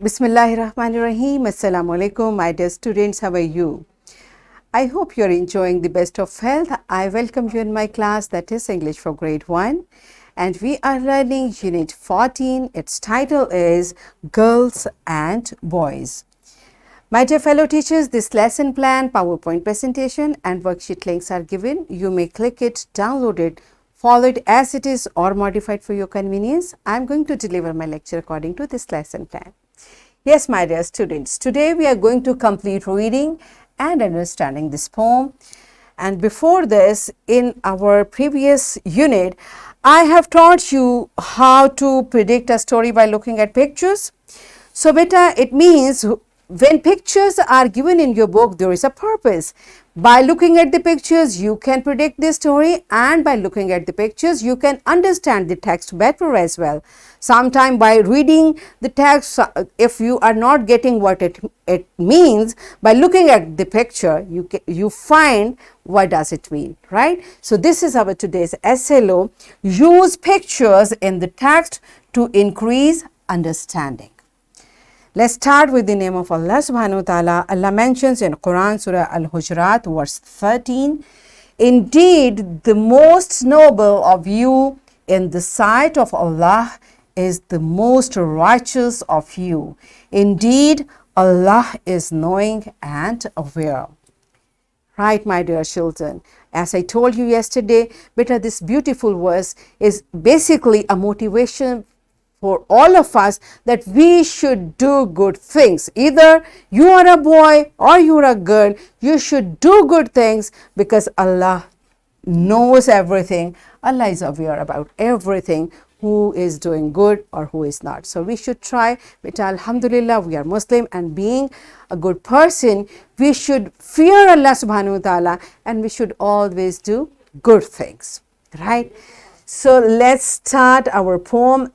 Bismillahirrahmanirrahim. Assalamu alaikum, my dear students. How are you? I hope you're enjoying the best of health. I welcome you in my class, that is English for grade 1. And we are learning unit 14. Its title is Girls and Boys. My dear fellow teachers, this lesson plan, PowerPoint presentation and worksheet links are given. You may click it, download it, follow it as it is or modify it for your convenience. I am going to deliver my lecture according to this lesson plan. Yes, my dear students, today we are going to complete reading and understanding this poem. And before this, in our previous unit, I have taught you how to predict a story by looking at pictures. So beta, it means when pictures are given in your book, there is a purpose. By looking at the pictures, you can predict the story, and by looking at the pictures, you can understand the text better as well. Sometime by reading the text, if you are not getting what it means, by looking at the picture, you find what does it mean, right? So this is our today's SLO. Use pictures in the text to increase understanding. Let's start with the name of Allah subhanahu wa ta'ala. Allah mentions in Quran Surah Al-Hujurat verse 13, indeed the most noble of you in the sight of Allah is the most righteous of you. Indeed, Allah is knowing and aware. Right, my dear children. As I told you yesterday, beta, this beautiful verse is basically a motivation for all of us that we should do good things. Either you are a boy or you are a girl, you should do good things because Allah knows everything. Allah is aware about everything, who is doing good or who is not. So we should try, beta, alhamdulillah, we are Muslim, and being a good person, we should fear Allah subhanahu wa ta'ala and we should always do good things, right? So let's start our poem.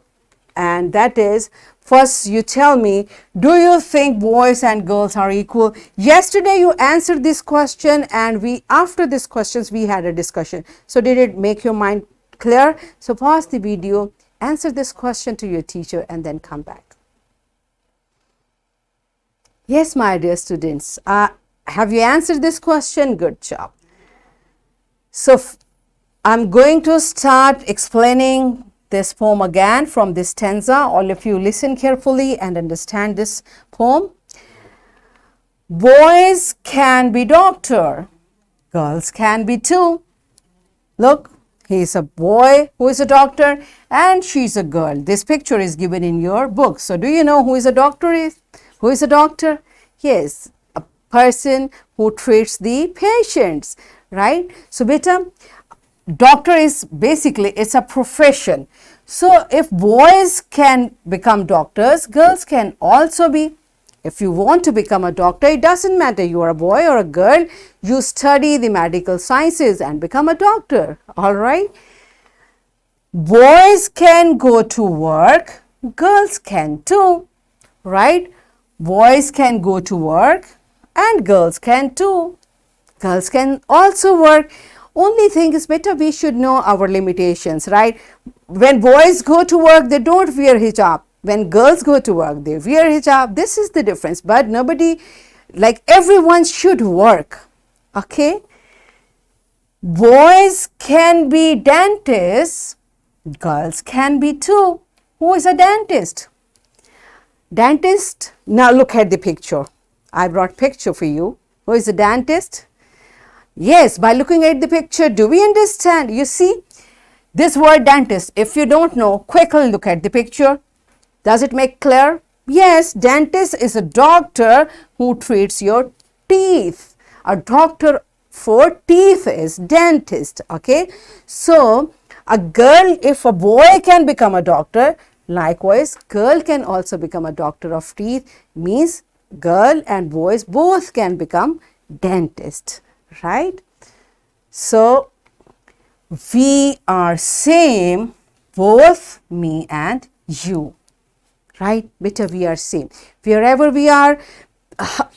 And that is, first you tell me, do you think boys and girls are equal? Yesterday you answered this question, and after these questions we had a discussion. So did it make your mind clear? So pause the video, answer this question to your teacher, and then come back. Yes, my dear students, have you answered this question? Good job. So I'm going to start explaining this poem again from this stanza. All of you listen carefully and understand this poem. Boys can be doctor, girls can be too. Look, he is a boy who is a doctor and she's a girl. This picture is given in your book. So do you know who is a doctor? Who is a doctor? Yes, a person who treats the patients, right? So beta, doctor is basically, it's a profession. So if boys can become doctors, girls can also be. If you want to become a doctor, it doesn't matter you are a boy or a girl, you study the medical sciences and become a doctor, all right? Boys can go to work, girls can too, right? Boys can go to work and girls can too. Girls can also work. Only thing is, better we should know our limitations, right? When boys go to work, they don't wear hijab. When girls go to work, they wear hijab. This is the difference. But nobody, like everyone should work, okay? Boys can be dentists, girls can be too. Who is a dentist? Dentist, now look at the picture. I brought picture for you. Who is a dentist? Yes, by looking at the picture, do we understand? You see, this word dentist, if you don't know, quickly look at the picture. Does it make clear? Yes, dentist is a doctor who treats your teeth. A doctor for teeth is dentist, okay? So, a girl, if a boy can become a doctor, likewise, girl can also become a doctor of teeth, means girl and boys both can become dentist. Right? So, we are same, both me and you. Right? Beta, we are same. Wherever we are,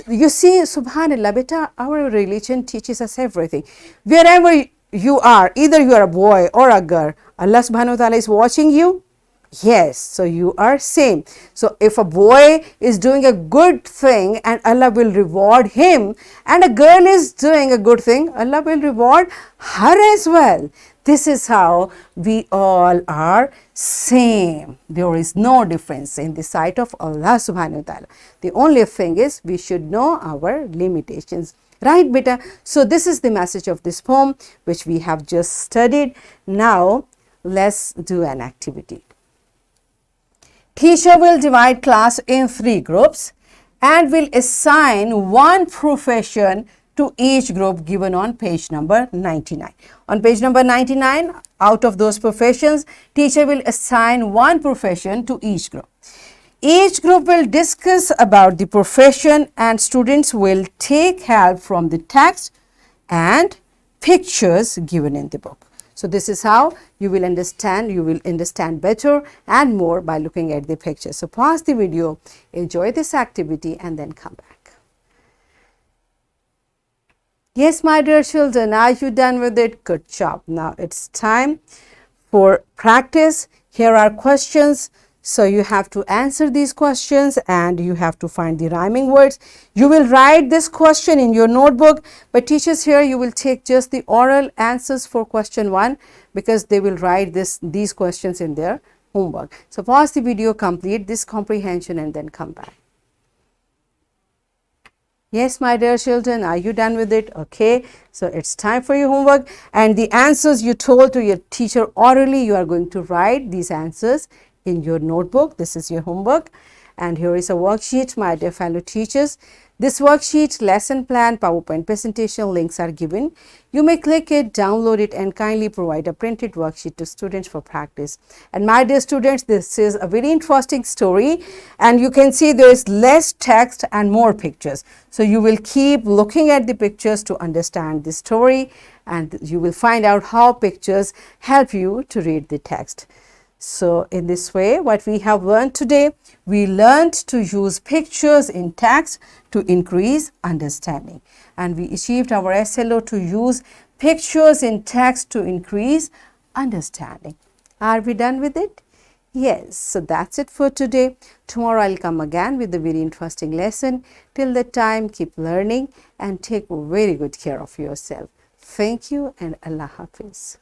you see, subhanallah, beta, our religion teaches us everything. Wherever you are, either you are a boy or a girl, Allah subhanahu wa ta'ala is watching you. Yes, so you are same. So if a boy is doing a good thing and Allah will reward him, and a girl is doing a good thing, Allah will reward her as well. This is how we all are same. There is no difference in the sight of Allah subhanahu wa ta'ala. The only thing is we should know our limitations. Right, beta? So this is the message of this poem which we have just studied. Now let's do an activity. Teacher will divide class in 3 groups and will assign one profession to each group given on page number 99. On page number 99, out of those professions, teacher will assign one profession to each group. Each group will discuss about the profession and students will take help from the text and pictures given in the book. So this is how you will understand better and more by looking at the picture. So pause the video, enjoy this activity and then come back. Yes, my dear children, are you done with it? Good job. Now it's time for practice. Here are questions. So you have to answer these questions and you have to find the rhyming words. You will write this question in your notebook, but teachers here, you will take just the oral answers for question 1 because they will write these questions in their homework. So pause the video, complete this comprehension and then come back. Yes, my dear children, are you done with it? Okay, so it's time for your homework and the answers you told to your teacher orally, you are going to write these answers in your notebook. This is your homework and here is a worksheet, my dear fellow teachers. This worksheet, lesson plan, PowerPoint presentation links are given. You may click it, download it and kindly provide a printed worksheet to students for practice. And my dear students, this is a very interesting story and you can see there is less text and more pictures. So you will keep looking at the pictures to understand the story and you will find out how pictures help you to read the text. So in this way, what we have learned today, we learned to use pictures in text to increase understanding. And we achieved our SLO to use pictures in text to increase understanding. Are we done with it? Yes. So that's it for today. Tomorrow I'll come again with a very interesting lesson. Till that time, keep learning and take very good care of yourself. Thank you and Allah Hafiz.